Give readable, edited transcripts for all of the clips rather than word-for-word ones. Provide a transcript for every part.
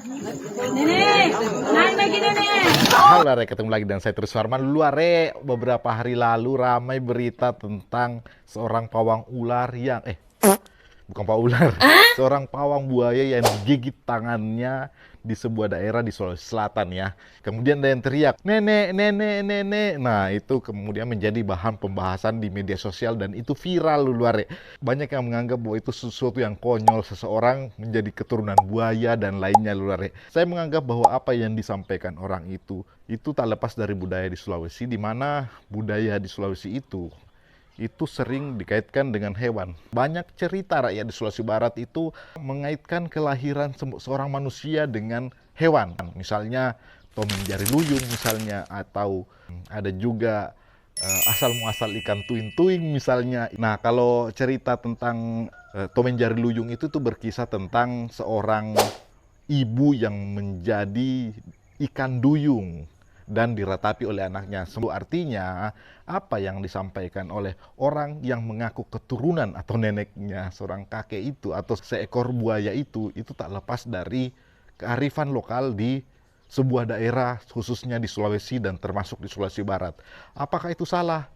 Nenek, naik lagi nenek. Halo Re, ketemu lagi dengan saya Terus Farman. Re, beberapa hari lalu ramai berita tentang seorang pawang ular yang bukan pawang ular, seorang pawang buaya yang digigit tangannya di sebuah daerah di Sulawesi Selatan ya. Kemudian ada yang teriak, nenek, nenek, nenek. Nah, itu kemudian menjadi bahan pembahasan di media sosial dan itu viral Re. Banyak yang menganggap bahwa itu sesuatu yang konyol, seseorang menjadi keturunan buaya dan lainnya Re. Saya menganggap bahwa apa yang disampaikan orang itu tak lepas dari budaya di Sulawesi, di mana budaya di Sulawesi itu sering dikaitkan dengan hewan. Banyak cerita rakyat di Sulawesi Barat itu mengaitkan kelahiran seorang manusia dengan hewan. Misalnya Tomeng Jari Luyung misalnya, atau ada juga asal muasal ikan tuing-tuing misalnya. Nah, kalau cerita tentang Tomeng Jari Luyung itu tuh berkisah tentang seorang ibu yang menjadi ikan duyung dan diratapi oleh anaknya. Artinya apa yang disampaikan oleh orang yang mengaku keturunan atau neneknya seorang kakek itu atau seekor buaya itu tak lepas dari kearifan lokal di sebuah daerah khususnya di Sulawesi dan termasuk di Sulawesi Barat. Apakah itu salah?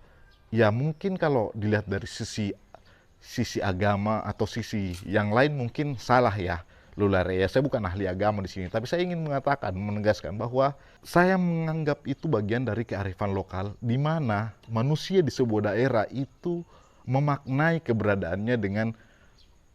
Ya mungkin kalau dilihat dari sisi agama atau sisi yang lain mungkin salah ya. Lulare ya, saya bukan ahli agama di sini, tapi saya ingin mengatakan, menegaskan bahwa saya menganggap itu bagian dari kearifan lokal, di mana manusia di sebuah daerah itu memaknai keberadaannya dengan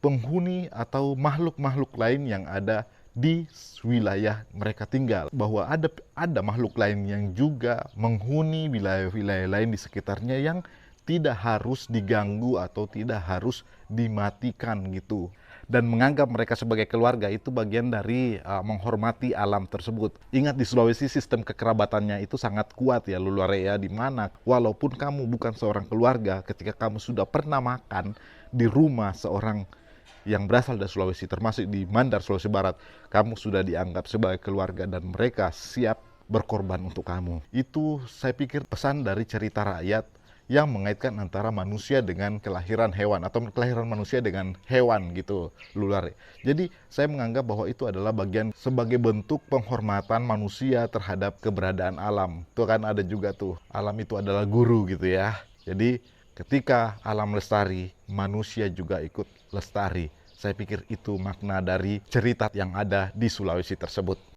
penghuni atau makhluk-makhluk lain yang ada di wilayah mereka tinggal. Bahwa ada makhluk lain yang juga menghuni wilayah-wilayah lain di sekitarnya yang tidak harus diganggu atau tidak harus dimatikan gitu. Dan menganggap mereka sebagai keluarga itu bagian dari menghormati alam tersebut. Ingat di Sulawesi sistem kekerabatannya itu sangat kuat ya Lulare ya, di mana walaupun kamu bukan seorang keluarga, ketika kamu sudah pernah makan di rumah seorang yang berasal dari Sulawesi, termasuk di Mandar, Sulawesi Barat, kamu sudah dianggap sebagai keluarga dan mereka siap berkorban untuk kamu. Itu saya pikir pesan dari cerita rakyat yang mengaitkan antara manusia dengan kelahiran hewan atau kelahiran manusia dengan hewan gitu Lulare. Jadi saya menganggap bahwa itu adalah bagian sebagai bentuk penghormatan manusia terhadap keberadaan alam. Itu kan ada juga tuh, alam itu adalah guru gitu ya. Jadi ketika alam lestari, manusia juga ikut lestari. Saya pikir itu makna dari cerita yang ada di Sulawesi tersebut.